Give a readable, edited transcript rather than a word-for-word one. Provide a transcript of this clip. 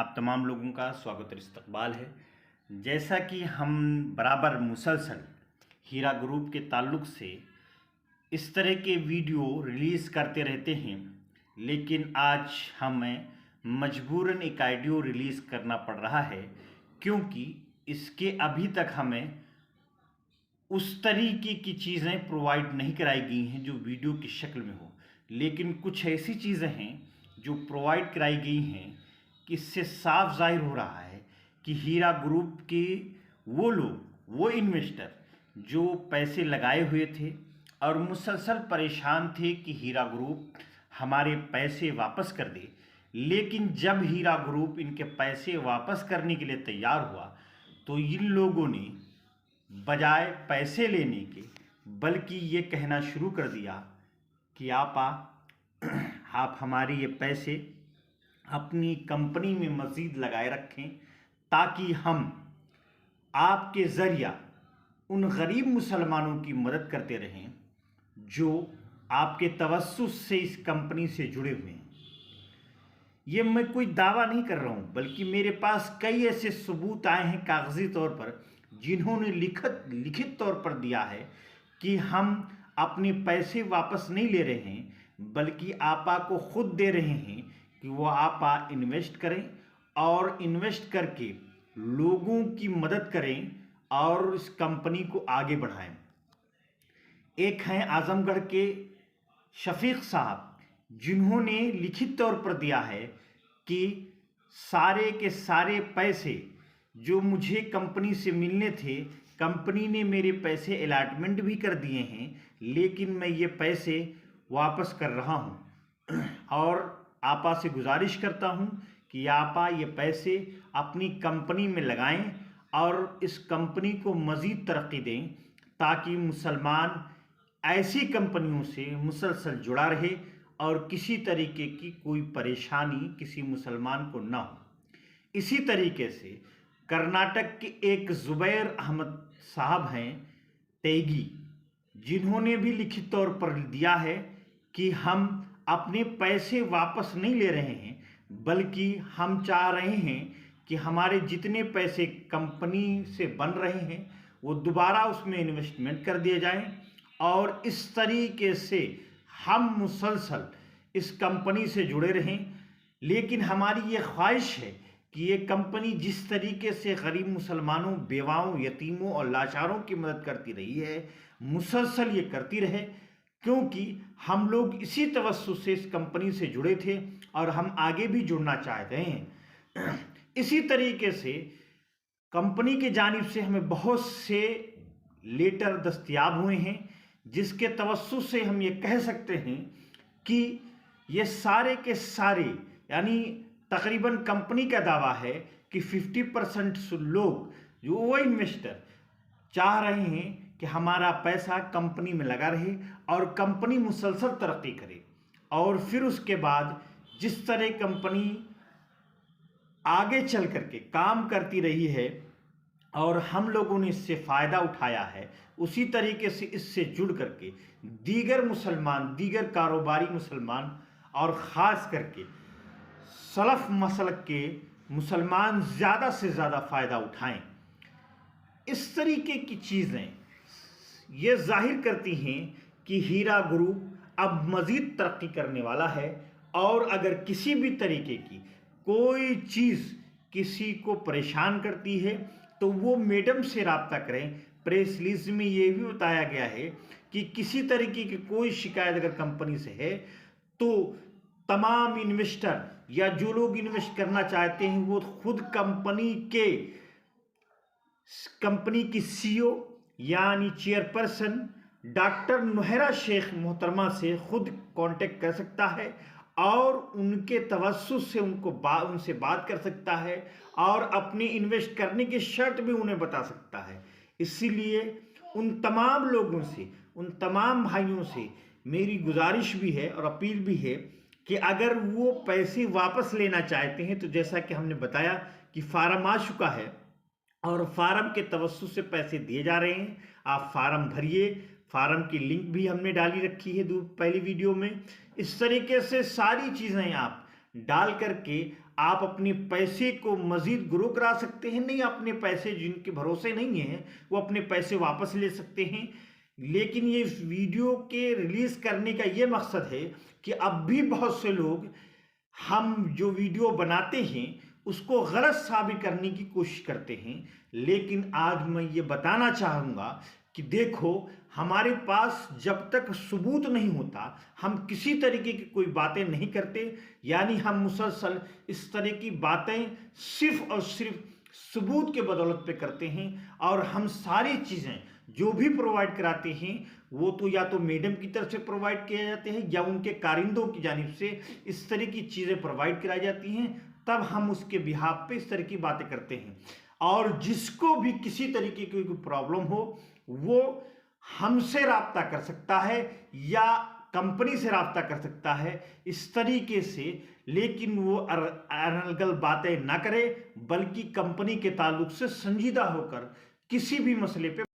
आप तमाम लोगों का स्वागत और इस्तकबाल है। जैसा कि हम बराबर मुसलसल हीरा ग्रुप के ताल्लुक़ से इस तरह के वीडियो रिलीज़ करते रहते हैं, लेकिन आज हमें मजबूरन एक ऑडियो रिलीज़ करना पड़ रहा है, क्योंकि इसके अभी तक हमें उस तरीके की चीज़ें प्रोवाइड नहीं कराई गई हैं जो वीडियो की शक्ल में हो। लेकिन कुछ ऐसी चीज़ें हैं जो प्रोवाइड कराई गई हैं कि इससे साफ जाहिर हो रहा है कि हीरा ग्रुप के वो लोग, वो इन्वेस्टर जो पैसे लगाए हुए थे और मुसलसल परेशान थे कि हीरा ग्रुप हमारे पैसे वापस कर दे, लेकिन जब हीरा ग्रुप इनके पैसे वापस करने के लिए तैयार हुआ तो इन लोगों ने बजाय पैसे लेने के बल्कि ये कहना शुरू कर दिया कि आप हमारे ये पैसे अपनी कंपनी में मज़ीद लगाए रखें, ताकि हम आपके ज़रिया उन गरीब मुसलमानों की मदद करते रहें जो आपके तवस्सुस से इस कंपनी से जुड़े हुए हैं। ये मैं कोई दावा नहीं कर रहा हूँ, बल्कि मेरे पास कई ऐसे सबूत आए हैं कागजी तौर पर, जिन्होंने लिखित तौर पर दिया है कि हम अपने पैसे वापस नहीं ले रहे हैं, बल्कि आपा को खुद दे रहे हैं कि वो आपा इन्वेस्ट करें और इन्वेस्ट करके लोगों की मदद करें और इस कंपनी को आगे बढ़ाएं। एक हैं आजमगढ़ के शफीक साहब, जिन्होंने लिखित तौर पर दिया है कि सारे के सारे पैसे जो मुझे कंपनी से मिलने थे, कंपनी ने मेरे पैसे अलॉटमेंट भी कर दिए हैं, लेकिन मैं ये पैसे वापस कर रहा हूँ और आपा से गुजारिश करता हूँ कि आपा ये पैसे अपनी कंपनी में लगाएं और इस कंपनी को मज़ीद तरक्की दें, ताकि मुसलमान ऐसी कंपनियों से मुसलसल जुड़ा रहे और किसी तरीके की कोई परेशानी किसी मुसलमान को ना हो। इसी तरीके से कर्नाटक के एक ज़ुबैर अहमद साहब हैं तेगी, जिन्होंने भी लिखित तौर पर दिया है कि हम अपने पैसे वापस नहीं ले रहे हैं, बल्कि हम चाह रहे हैं कि हमारे जितने पैसे कंपनी से बन रहे हैं वो दोबारा उसमें इन्वेस्टमेंट कर दिए जाएं और इस तरीके से हम मुसलसल इस कंपनी से जुड़े रहें। लेकिन हमारी ये ख्वाहिश है कि ये कंपनी जिस तरीके से गरीब मुसलमानों, बेवाओं, यतीमों और लाचारों की मदद करती रही है, मुसलसल ये करती रहे, क्योंकि हम लोग इसी तवस्सुस से इस कंपनी से जुड़े थे और हम आगे भी जुड़ना चाहते हैं। इसी तरीके से कंपनी की जानिब से हमें बहुत से लेटर दस्तयाब हुए हैं, जिसके तवस्सुस से हम ये कह सकते हैं कि ये सारे के सारे, यानी तकरीबन कंपनी का दावा है कि 50% लोग, जो वो इन्वेस्टर चाह रहे हैं कि हमारा पैसा कंपनी में लगा रहे और कंपनी मुसलसल तरक्की करे, और फिर उसके बाद जिस तरह कंपनी आगे चल करके काम करती रही है और हम लोगों ने इससे फ़ायदा उठाया है, उसी तरीके से इससे जुड़ करके दीगर मुसलमान, दीगर कारोबारी मुसलमान और ख़ास करके सलफ़ मसलक के मुसलमान ज़्यादा से ज़्यादा फ़ायदा उठाएं। इस तरीके की चीज़ें ये जाहिर करती हैं कि हीरा ग्रुप अब मज़ीद तरक्की करने वाला है, और अगर किसी भी तरीके की कोई चीज़ किसी को परेशान करती है तो वो मैडम से रब्ता करें। प्रेस रिलीज में ये भी बताया गया है कि किसी तरीके की कोई शिकायत अगर कंपनी से है तो तमाम इन्वेस्टर या जो लोग इन्वेस्ट करना चाहते हैं वो खुद कंपनी की सीईओ यानी चेयरपर्सन डॉक्टर नुहैरा शेख मोहतरमा से खुद कांटेक्ट कर सकता है और उनके तवस्सुस से उनसे बात कर सकता है और अपने इन्वेस्ट करने की शर्त भी उन्हें बता सकता है। इसीलिए उन तमाम लोगों से, उन तमाम भाइयों से मेरी गुजारिश भी है और अपील भी है कि अगर वो पैसे वापस लेना चाहते हैं तो जैसा कि हमने बताया कि फार्म आ चुका है और फार्म के तवस्सुस से पैसे दिए जा रहे हैं। आप फार्म भरिए, फार्म की लिंक भी हमने डाली रखी है पहली वीडियो में। इस तरीके से सारी चीज़ें आप डाल करके आप अपने पैसे को मज़ीद ग्रो करा सकते हैं। नहीं, अपने पैसे जिनके भरोसे नहीं हैं वो अपने पैसे वापस ले सकते हैं। लेकिन ये वीडियो के रिलीज़ करने का ये मकसद है कि अब भी बहुत से लोग हम जो वीडियो बनाते हैं उसको गलत साबित करने की कोशिश करते हैं। लेकिन आज मैं ये बताना चाहूँगा कि देखो, हमारे पास जब तक सबूत नहीं होता हम किसी तरीके की कोई बातें नहीं करते। यानी हम मुसलसल इस तरह की बातें सिर्फ और सिर्फ सबूत के बदौलत पे करते हैं। और हम सारी चीज़ें जो भी प्रोवाइड कराते हैं वो तो या तो मैडम की तरफ से प्रोवाइड किए जाते हैं या उनके कारिंदों की जानिब से इस तरह की चीज़ें प्रोवाइड कराई जाती हैं, तब हम उसके बिहाफ पे इस तरह की बातें करते हैं। और जिसको भी किसी तरीके की कोई प्रॉब्लम हो वो हमसे राब्ता कर सकता है या कंपनी से राब्ता कर सकता है इस तरीके से। लेकिन वो अनर्गल बातें ना करे, बल्कि कंपनी के ताल्लुक से संजीदा होकर किसी भी मसले पे